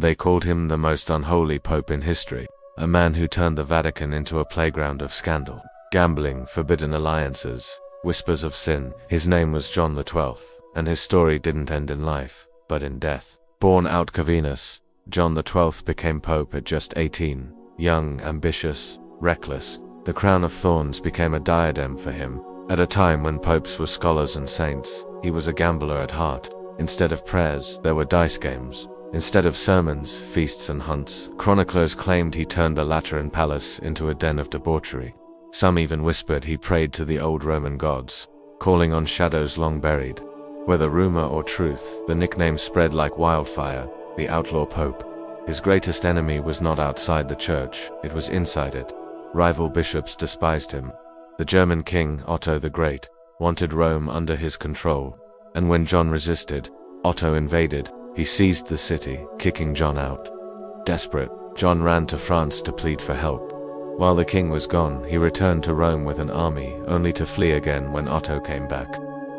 They called him the most unholy pope in history, a man who turned the Vatican into a playground of scandal, gambling, forbidden alliances, whispers of sin. His name was John XII, and his story didn't end in life, but in death. Born out Cavinus, John XII became pope at just 18, young, ambitious, reckless. The crown of thorns became a diadem for him. At a time when popes were scholars and saints, he was a gambler at heart. Instead of prayers, there were dice games. Instead of sermons, feasts and hunts. Chroniclers claimed he turned the Lateran palace into a den of debauchery. Some even whispered he prayed to the old Roman gods, calling on shadows long buried. Whether rumor or truth, the nickname spread like wildfire, the Outlaw Pope. His greatest enemy was not outside the church, it was inside it. Rival bishops despised him. The German king, Otto the Great, wanted Rome under his control, and when John resisted, Otto invaded. He seized the city, kicking John out. Desperate, John ran to France to plead for help. While the king was gone, he returned to Rome with an army, only to flee again when Otto came back.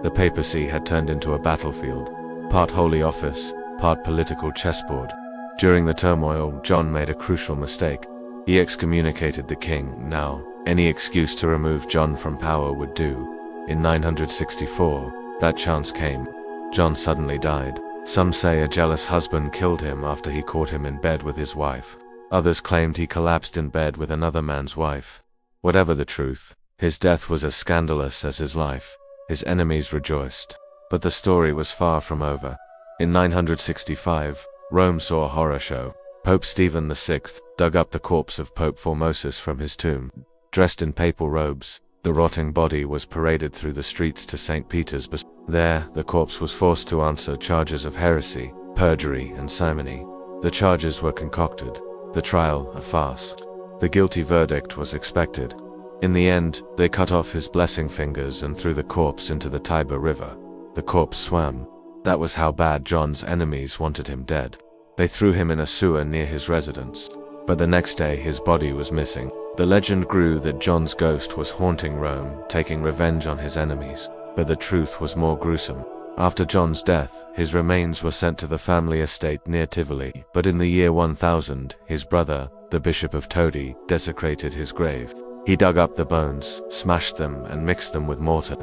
The papacy had turned into a battlefield, part holy office, part political chessboard. During the turmoil, John made a crucial mistake. He excommunicated the king. Now, any excuse to remove John from power would do. In 964, that chance came. John suddenly died. Some say a jealous husband killed him after he caught him in bed with his wife. Others claimed he collapsed in bed with another man's wife. Whatever the truth, his death was as scandalous as his life. His enemies rejoiced. But the story was far from over. In 965, Rome saw a horror show. Pope Stephen VI dug up the corpse of Pope Formosus from his tomb. Dressed in papal robes, the rotting body was paraded through the streets to St. Peter's. There, the corpse was forced to answer charges of heresy, perjury, and simony. The charges were concocted, the trial a farce. The guilty verdict was expected. In the end, they cut off his blessing fingers and threw the corpse into the Tiber River. The corpse swam. That was how bad John's enemies wanted him dead. They threw him in a sewer near his residence. But the next day his body was missing. The legend grew that John's ghost was haunting Rome, taking revenge on his enemies. But the truth was more gruesome. After John's death, his remains were sent to the family estate near Tivoli. But in the year 1000, his brother, the Bishop of Todi, desecrated his grave. He dug up the bones, smashed them, and mixed them with mortar.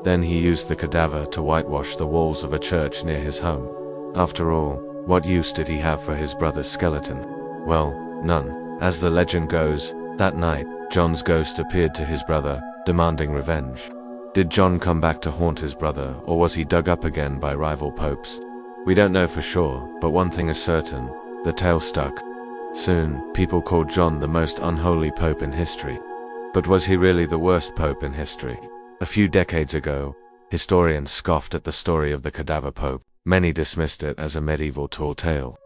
Then he used the cadaver to whitewash the walls of a church near his home. After all, what use did he have for his brother's skeleton? Well, none. As the legend goes, that night, John's ghost appeared to his brother, demanding revenge. Did John come back to haunt his brother, or was he dug up again by rival popes? We don't know for sure, but one thing is certain, the tale stuck. Soon, people called John the most unholy pope in history. But was he really the worst pope in history? A few decades ago, historians scoffed at the story of the Cadaver Pope. Many dismissed it as a medieval tall tale.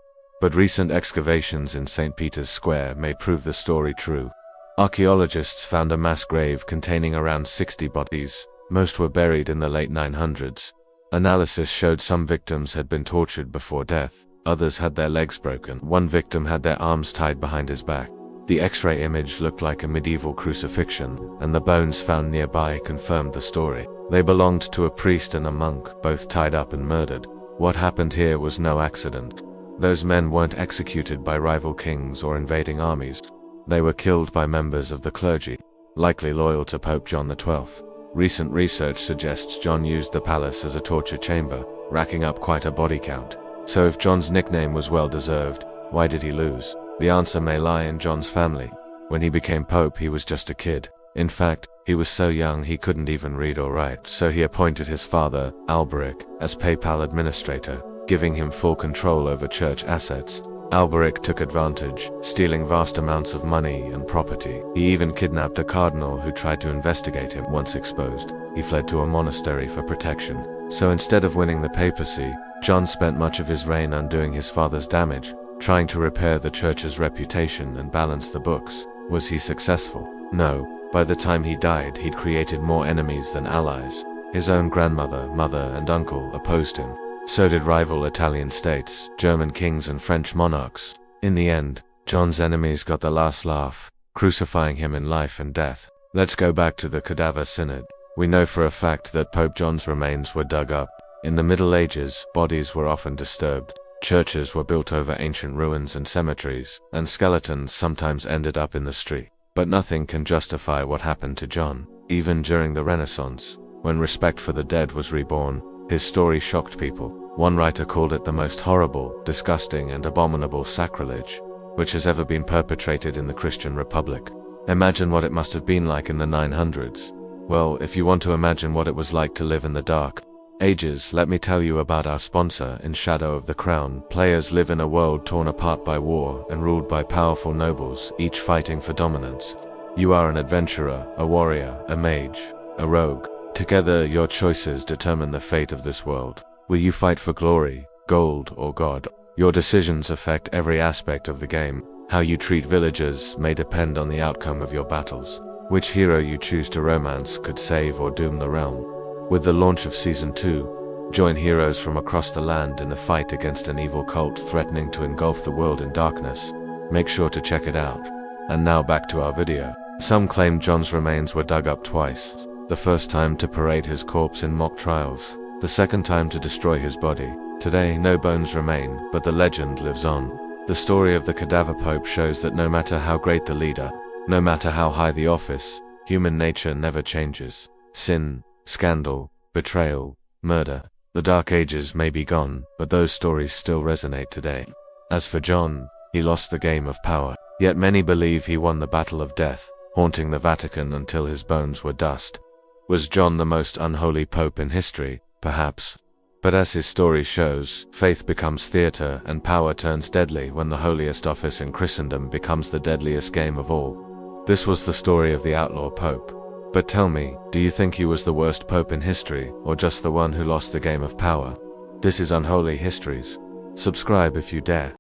But recent excavations in St. Peter's Square may prove the story true. Archaeologists found a mass grave containing around 60 bodies. Most were buried in the late 900s. Analysis showed some victims had been tortured before death. Others had their legs broken. One victim had their arms tied behind his back. The X-ray image looked like a medieval crucifixion, and the bones found nearby confirmed the story. They belonged to a priest and a monk, both tied up and murdered. What happened here was no accident. Those men weren't executed by rival kings or invading armies. They were killed by members of the clergy, likely loyal to Pope John XII. Recent research suggests John used the palace as a torture chamber, racking up quite a body count. So if John's nickname was well deserved, why did he lose? The answer may lie in John's family. When he became pope, he was just a kid. In fact, he was so young he couldn't even read or write, so he appointed his father, Alberic, as papal administrator, giving him full control over church assets. Alberic took advantage, stealing vast amounts of money and property. He even kidnapped a cardinal who tried to investigate him. Once exposed, he fled to a monastery for protection. So instead of winning the papacy, John spent much of his reign undoing his father's damage, trying to repair the church's reputation and balance the books. Was he successful? No. By the time he died, he'd created more enemies than allies. His own grandmother, mother, and uncle opposed him. So did rival Italian states, German kings, and French monarchs. In the end, John's enemies got the last laugh, crucifying him in life and death. Let's go back to the Cadaver Synod. We know for a fact that Pope John's remains were dug up. In the Middle Ages, bodies were often disturbed. Churches were built over ancient ruins and cemeteries, and skeletons sometimes ended up in the street. But nothing can justify what happened to John. Even during the Renaissance, when respect for the dead was reborn, his story shocked people. One writer called it the most horrible, disgusting, and abominable sacrilege which has ever been perpetrated in the Christian Republic. Imagine what it must have been like in the 900s. Well, if you want to imagine what it was like to live in the dark ages, let me tell you about our sponsor. In Shadow of the Crown, players live in a world torn apart by war and ruled by powerful nobles, each fighting for dominance. You are an adventurer, a warrior, a mage, a rogue. Together, your choices determine the fate of this world. Will you fight for glory, gold, or God? Your decisions affect every aspect of the game. How you treat villagers may depend on the outcome of your battles. Which hero you choose to romance could save or doom the realm. With the launch of Season 2, join heroes from across the land in the fight against an evil cult threatening to engulf the world in darkness. Make sure to check it out. And now back to our video. Some claim John's remains were dug up twice. The first time to parade his corpse in mock trials. The second time to destroy his body. Today, no bones remain, but the legend lives on. The story of the Cadaver Pope shows that no matter how great the leader, no matter how high the office, human nature never changes. Sin, scandal, betrayal, murder. The Dark Ages may be gone, but those stories still resonate today. As for John, he lost the game of power. Yet many believe he won the battle of death, haunting the Vatican until his bones were dust. Was John the most unholy pope in history? Perhaps. But as his story shows, faith becomes theater and power turns deadly when the holiest office in Christendom becomes the deadliest game of all. This was the story of the Outlaw Pope. But tell me, do you think he was the worst pope in history, or just the one who lost the game of power? This is Unholy Histories. Subscribe if you dare.